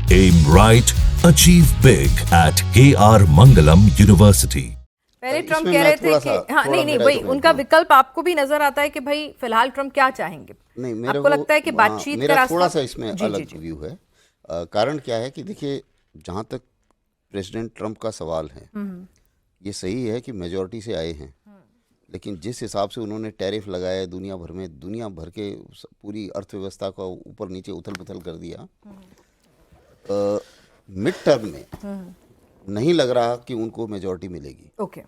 Aim right, achieve big at KR Mangalam University. पहले Trump कह रहे थे कि हाँ नहीं वही उनका विकल्प आपको भी नजर आता है कि भाई फिलहाल ट्रम्प क्या चाहेंगे? नहीं, मेरे आपको लगता है कि बातचीत का रास्ता थोड़ा सा इसमें अलग व्यू है। कारण क्या है कि देखिए, जहाँ तक प्रेसिडेंट ट्रम्प का सवाल है, ये सही है कि मेजॉरिटी से आए हैं, लेकिन जिस हिसाब से उन्होंने टैरिफ लगाए दुनिया भर के पूरी अर्थव्यवस्था को ऊपर नीचे उथल पुथल कर दिया, मिड टर्म में नहीं लग रहा कि उनको मेजॉरिटी मिलेगी। ओके।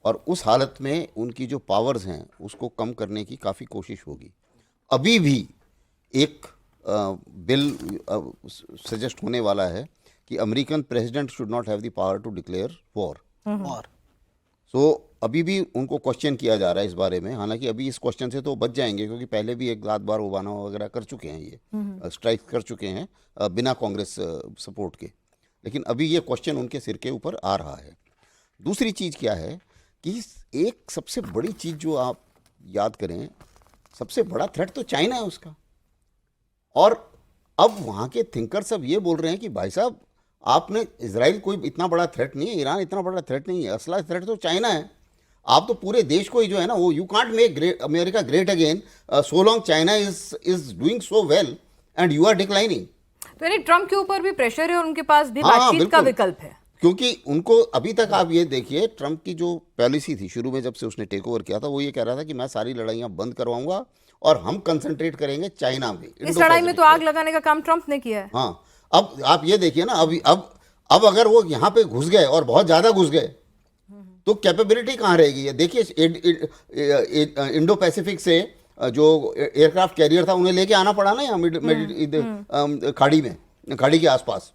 और उस हालत में उनकी जो पावर्स हैं उसको कम करने की काफ़ी कोशिश होगी। अभी भी एक बिल सजेस्ट होने वाला है कि American president should not have the power to declare war. So अभी भी उनको क्वेश्चन किया जा रहा है इस बारे में। हालांकि अभी इस क्वेश्चन से तो बच जाएंगे, क्योंकि पहले भी एक आध बार ओबामा वगैरह कर चुके हैं, ये स्ट्राइक कर चुके हैं बिना कांग्रेस सपोर्ट के। लेकिन अभी ये क्वेश्चन उनके सिर के ऊपर आ रहा है। दूसरी चीज़ क्या है कि एक सबसे बड़ी चीज़ जो आप याद करें, सबसे बड़ा थ्रेट तो चाइना है उसका। और अब वहाँ के थिंकर सब ये बोल रहे हैं कि भाई साहब, आपने इजराइल कोई इतना बड़ा थ्रेट नहीं है, ईरान इतना बड़ा थ्रेट नहीं है, असला थ्रेट तो चाइना है। आप तो पूरे देश को ही जो है ना, वो you can't make America great again so long China is doing so well and you are declining. तो यानी ट्रम्प के ऊपर भी प्रेशर है और उनके पास भी बातचीत का विकल्प है, क्योंकि उनको अभी तक आप ये देखिए, ट्रम्प की जो पॉलिसी थी शुरू में जब से उसने टेक ओवर किया था, वो ये कह रहा था कि मैं सारी लड़ाइयां बंद करवाऊंगा और हम कंसंट्रेट करेंगे चाइना में। इस लड़ाई में तो आग लगाने का काम ट्रम्प ने किया है। हाँ, अब आप ये देखिए ना, अब अगर वो यहाँ पे घुस गए और बहुत ज्यादा घुस गए तो कैपेबिलिटी कहाँ रहेगी? ये देखिए, इंडो पैसिफिक से जो एयरक्राफ्ट कैरियर था उन्हें लेके आना पड़ा ना यहाँ खाड़ी के आसपास।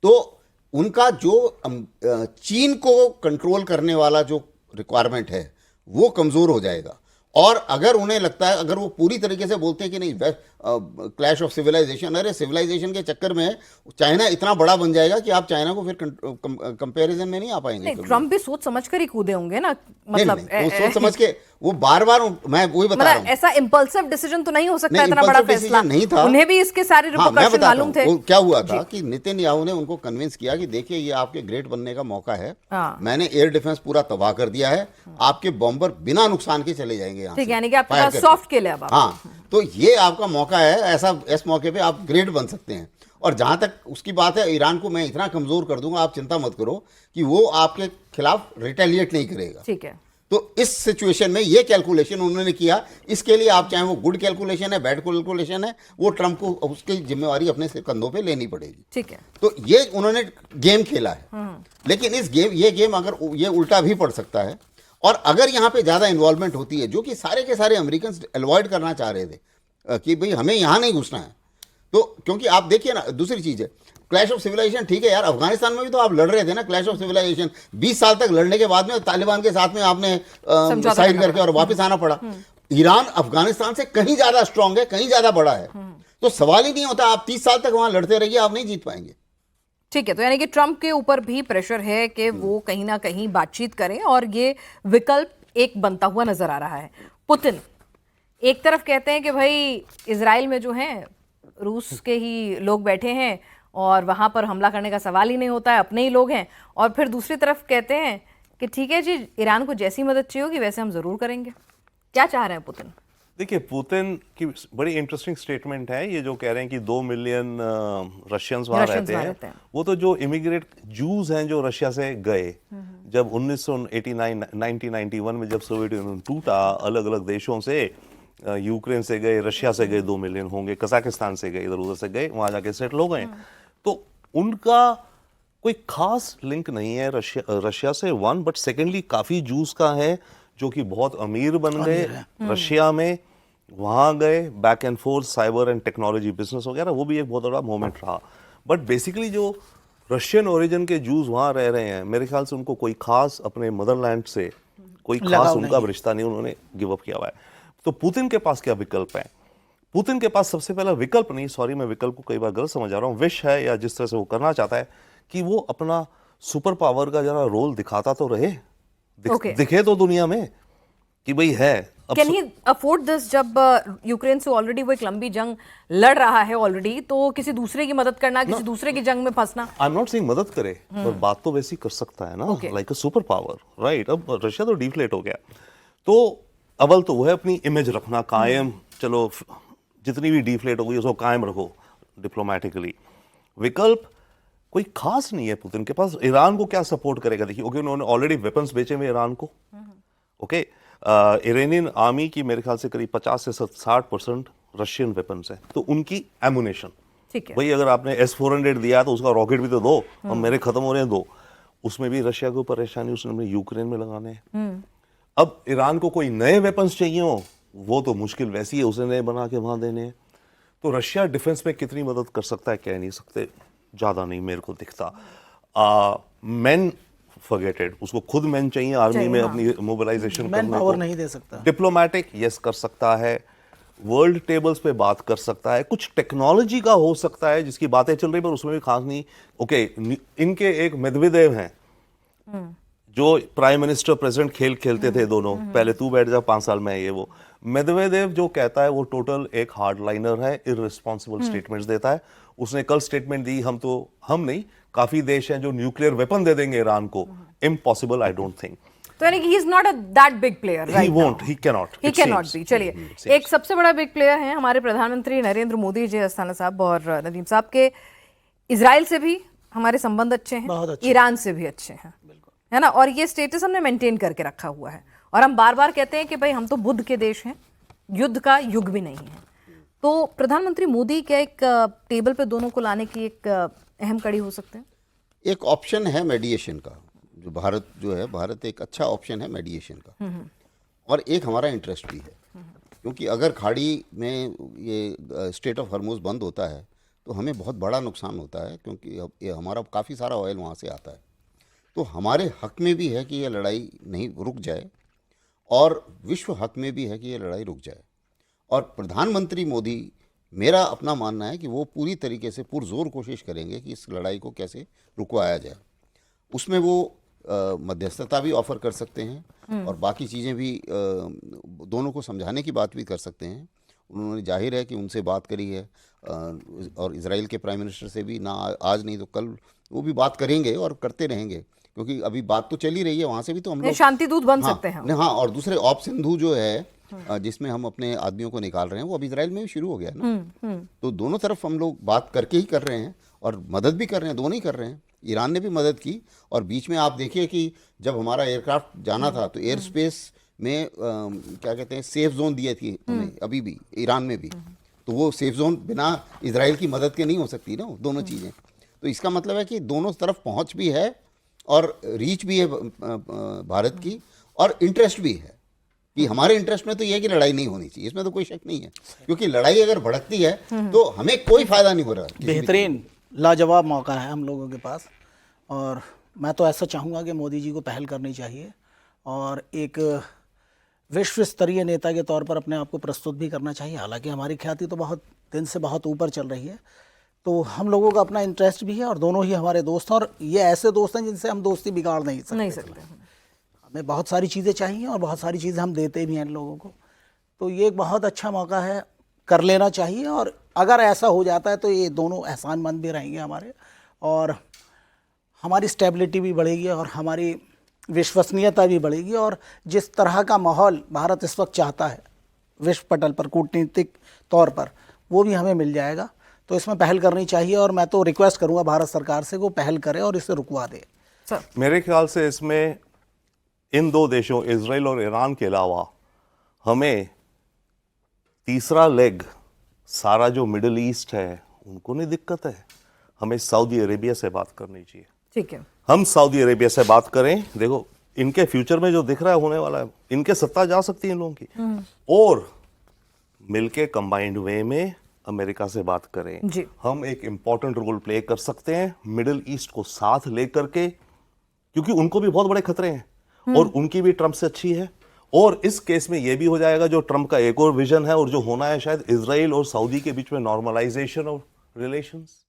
तो उनका जो चीन को कंट्रोल करने वाला जो रिक्वायरमेंट है वो कमज़ोर हो जाएगा। और अगर उन्हें लगता है, अगर वो पूरी तरीके से बोलते हैं कि नहीं क्लैश ऑफ सिविलाइजेशन, अरे सिविलाइजेशन के चक्कर में चाइना इतना बड़ा बन जाएगा कि आप चाइना को फिर कंपैरिजन में नहीं आ पाएंगे। ट्रम्प भी सोच समझ कर ही कूदे होंगे ना, मतलब वो सोच समझ के वो बार मैं वही बता रहा हूं, ऐसा इम्पल्सिव डिसीजन तो नहीं हो सकता, इतना बड़ा फैसला नहीं था। उन्हें भी इसके सारे रिपरकशन मालूम थे। क्या हुआ था कि नेतन्याहू ने उनको कन्विंस किया कि देखिए, ये आपके ग्रेट बनने का मौका है, मैंने एयर डिफेंस पूरा तबाह कर दिया है, आपके बॉम्बर बिना नुकसान के चले जाएंगे। ठीक है, यानी कि आपके पास सॉफ्ट किल है। हाँ, तो ये आपका मौका है, ऐसा इस मौके पे आप ग्रेट बन सकते हैं। और जहां तक उसकी बात है, ईरान को मैं इतना कमजोर कर दूंगा, आप चिंता मत करो कि वो आपके खिलाफ रिटेलिएट नहीं करेगा। ठीक है। तो इस सिचुएशन में ये कैलकुलेशन उन्होंने किया। इसके लिए आप चाहे वो गुड कैलकुलेशन है, बैड कैलकुलेशन है, वो ट्रम्प को उसकी जिम्मेवारी अपने कंधों पे लेनी पड़ेगी। ठीक है। तो ये उन्होंने गेम खेला है, लेकिन ये गेम अगर ये उल्टा भी पड़ सकता है। और अगर यहाँ पे ज़्यादा इन्वॉल्वमेंट होती है, जो कि सारे के सारे अमेरिकन अवॉइड करना चाह रहे थे कि भाई हमें यहाँ नहीं घुसना है, तो क्योंकि आप देखिए ना, दूसरी चीज़ है क्लैश ऑफ सिविलाइजेशन। ठीक है यार, अफगानिस्तान में भी तो आप लड़ रहे थे ना क्लैश ऑफ सिविलाइजेशन। 20 साल तक लड़ने के बाद में तालिबान के साथ में आपने साइड करके और वापस आना पड़ा। ईरान अफगानिस्तान से कहीं ज़्यादा स्ट्रांग है, कहीं ज़्यादा बड़ा है। तो सवाल ही नहीं होता, आप 30 साल तक वहाँ लड़ते रहिए, आप नहीं जीत पाएंगे। ठीक है, तो यानी कि ट्रम्प के ऊपर भी प्रेशर है कि वो कहीं ना कहीं बातचीत करें, और ये विकल्प एक बनता हुआ नजर आ रहा है। पुतिन एक तरफ कहते हैं कि भाई इजराइल में जो है रूस के ही लोग बैठे हैं और वहां पर हमला करने का सवाल ही नहीं होता है, अपने ही लोग हैं। और फिर दूसरी तरफ कहते हैं कि ठीक है जी, ईरान को जैसी मदद चाहिए होगी वैसे हम जरूर करेंगे। क्या चाह रहे हैं पुतिन? देखिए, पुतिन की बड़ी इंटरेस्टिंग स्टेटमेंट है ये, जो कह रहे हैं कि 2 मिलियन रशियंस वहाँ रहते हैं। वो तो जो इमिग्रेट जूस हैं जो रशिया से गए, जब 1991 में जब सोवियत यूनियन टूटा, अलग अलग देशों से, यूक्रेन से गए, रशिया से गए 2 मिलियन होंगे, कजाकिस्तान से गए, इधर उधर से गए, वहाँ जाके सेटल हो गए। तो उनका कोई खास लिंक नहीं है रशिया से, वन, बट सेकेंडली काफ़ी जूस का है जो कि बहुत अमीर बन गए रशिया में, वहाँ गए, back and fourth cyber and technology business वगैरह, वो भी एक बहुत बड़ा मोमेंट रहा। बट बेसिकली जो रशियन ओरिजिन के जूस वहाँ रह रहे हैं, मेरे ख्याल से उनको कोई खास अपने मदरलैंड से कोई खास उनका रिश्ता नहीं, उन्होंने गिव अप किया हुआ है। तो पुतिन के पास क्या विकल्प है? पुतिन के पास सबसे पहला विकल्प नहीं, सॉरी मैं विकल्प को कई बार गलत समझ आ रहा हूँ, विश है, या जिस तरह से वो करना चाहता है कि वो अपना सुपर पावर का जरा रोल दिखाता तो रहे, दिखे तो दुनिया में कि भाई है, कैन ही अफोर्ड दिस जब यूक्रेन से ऑलरेडी वो एक लंबी जंग लड़ रहा है ऑलरेडी, तो किसी दूसरे की मदद करना, किसी दूसरे की जंग में फंसना? आई एम नॉट सेइंग मदद करे, पर बात तो वैसी कर सकता है ना, like a super power, right? अब रशिया तो डिफ्लेट हो गया, तो अव्वल तो वो है अपनी इमेज रखना कायम, चलो जितनी भी डिफ्लेट हो गई उसको कायम रखो डिप्लोमेटिकली। विकल्प कोई खास नहीं है पुतिन के पास। ईरान को क्या सपोर्ट करेगा? देखिए, ओके, उन्होंने ऑलरेडी वेपन्स बेचे हुए ईरान को, ओके। इरानियन आर्मी की मेरे ख्याल से करीब 50 से 60% रशियन वेपन्स है, तो उनकी एमुनेशन, ठीक है भाई अगर आपने S-400 दिया तो उसका रॉकेट भी तो दो, और मेरे खत्म हो रहे हैं दो, उसमें भी रशिया को परेशानी उसने यूक्रेन में लगाने हैं। अब ईरान को कोई नए वेपन्स चाहिए हो, वो तो मुश्किल वैसी है, उसे नए बना के वहां देने हैं। तो रशिया डिफेंस में कितनी मदद कर सकता है कह नहीं सकते, ज्यादा नहीं मेरे को दिखता। मैन फॉरगेटेड, उसको खुद मैन चाहिए आर्मी में अपनी मोबिलाइजेशन करने को, नहीं दे सकता। डिप्लोमेटिक यस कर सकता है, वर्ल्ड टेबल्स पे बात कर सकता है, कुछ टेक्नोलॉजी का हो सकता है जिसकी बातें चल रही, पर उसमें भी खास नहीं। ओके, इनके एक मेदवेदेव हैं जो प्राइम मिनिस्टर प्रेसिडेंट खेल खेलते थे दोनों, पहले तू बैठ जा 5 साल में, ये वो मेदवेदेव जो कहता है वो टोटल एक हार्डलाइनर है, इररिस्पॉन्सिबल स्टेटमेंट्स देता है। उसने कल स्टेटमेंट दी, हम नहीं, काफी देश हैं जो न्यूक्लियर वेपन दे देंगे ईरान को। Impossible, I don't think. तो यानी कि he is not a that big player, right? He cannot be. चलिए, एक सबसे बड़ा बिग प्लेयर हैं हमारे प्रधानमंत्री नरेंद्र मोदी जी, अस्थाना साहब और नदीम साहब के इजराइल से भी हमारे संबंध अच्छे हैं, ईरान से भी अच्छे हैं, है ना? और ये स्टेटस हमने मेंटेन करके रखा हुआ है, और हम बार बार कहते हैं कि भाई हम तो बुद्ध के देश हैं, युद्ध का युग भी नहीं है। तो प्रधानमंत्री मोदी क्या एक टेबल पे दोनों को लाने की एक अहम कड़ी हो सकते हैं? एक ऑप्शन है मेडिएशन का, जो भारत एक अच्छा ऑप्शन है मेडिएशन का, और एक हमारा इंटरेस्ट भी है, क्योंकि अगर खाड़ी में ये स्ट्रेट ऑफ हॉर्मुज़ बंद होता है तो हमें बहुत बड़ा नुकसान होता है, क्योंकि ये हमारा काफ़ी सारा ऑयल वहाँ से आता है। तो हमारे हक में भी है कि ये लड़ाई नहीं रुक जाए, और विश्व हक में भी है कि ये लड़ाई रुक जाए। और प्रधानमंत्री मोदी, मेरा अपना मानना है कि वो पूरी तरीके से पुरजोर कोशिश करेंगे कि इस लड़ाई को कैसे रुकवाया जाए। उसमें वो मध्यस्थता भी ऑफर कर सकते हैं, और बाकी चीज़ें भी दोनों को समझाने की बात भी कर सकते हैं। उन्होंने जाहिर है कि उनसे बात करी है, और इजराइल के प्राइम मिनिस्टर से भी, ना आज नहीं तो कल वो भी बात करेंगे और करते रहेंगे, क्योंकि अभी बात तो चल ही रही है, वहाँ से भी तो हम लोग शांति दूत बन सकते हैं। हाँ, और दूसरे ऑप सिंधु जो है जिसमें हम अपने आदमियों को निकाल रहे हैं, वो अभी इजराइल में भी शुरू हो गया है ना। तो दोनों तरफ हम लोग बात करके ही कर रहे हैं, और मदद भी कर रहे हैं, दोनों ही कर रहे हैं। ईरान ने भी मदद की, और बीच में आप देखिए कि जब हमारा एयरक्राफ्ट जाना था तो एयर स्पेस में क्या कहते हैं, सेफ जोन दिए थी हमें, अभी भी ईरान में भी। तो वो सेफ जोन बिना इजराइल की मदद के नहीं हो सकती ना, दोनों चीज़ें। तो इसका मतलब है कि दोनों तरफ पहुँच भी है, और रीच भी है भारत की, और इंटरेस्ट भी है। कि हमारे इंटरेस्ट में तो ये है कि लड़ाई नहीं होनी चाहिए, इसमें तो कोई शक नहीं है, क्योंकि लड़ाई अगर भड़कती है तो हमें कोई फायदा नहीं हो रहा। बेहतरीन लाजवाब मौका है हम लोगों के पास, और मैं तो ऐसा चाहूँगा कि मोदी जी को पहल करनी चाहिए, और एक विश्व स्तरीय नेता के तौर पर अपने आप को प्रस्तुत भी करना चाहिए। हालांकि हमारी ख्याति तो बहुत दिन से बहुत ऊपर चल रही है, तो हम लोगों का अपना इंटरेस्ट भी है, और दोनों ही हमारे दोस्त हैं, और ये ऐसे दोस्त हैं जिनसे हम दोस्ती बिगाड़ नहीं सकते। हमें बहुत सारी चीज़ें चाहिए, और बहुत सारी चीज़ें हम देते भी हैं इन लोगों को। तो ये एक बहुत अच्छा मौका है, कर लेना चाहिए, और अगर ऐसा हो जाता है तो ये दोनों एहसानमंद भी रहेंगे हमारे, और हमारी स्टेबिलिटी भी बढ़ेगी, और हमारी विश्वसनीयता भी बढ़ेगी। और जिस तरह का माहौल भारत इस वक्त चाहता है विश्व पटल पर, कूटनीतिक तौर पर, वो भी हमें मिल जाएगा। तो इसमें पहल करनी चाहिए, और मैं तो रिक्वेस्ट करूँगा भारत सरकार से वो पहल करे और इसे रुकवा दे। मेरे ख्याल से इसमें इन दो देशों इजराइल और ईरान के अलावा हमें तीसरा लेग, सारा जो मिडिल ईस्ट है उनको नहीं दिक्कत है, हमें सऊदी अरेबिया से बात करनी चाहिए। ठीक है, हम सऊदी अरेबिया से बात करें। देखो, इनके फ्यूचर में जो दिख रहा है होने वाला है, इनके सत्ता जा सकती है इन लोगों की, और मिलके कंबाइंड वे में अमेरिका से बात करें जी। हम एक इंपॉर्टेंट रोल प्ले कर सकते हैं मिडिल ईस्ट को साथ लेकर के, क्योंकि उनको भी बहुत बड़े खतरे हैं, और उनकी भी ट्रंप से अच्छी है। और इस केस में यह भी हो जाएगा जो ट्रंप का एक और विजन है, और जो होना है शायद इजराइल और सऊदी के बीच में नॉर्मलाइजेशन ऑफ रिलेशंस।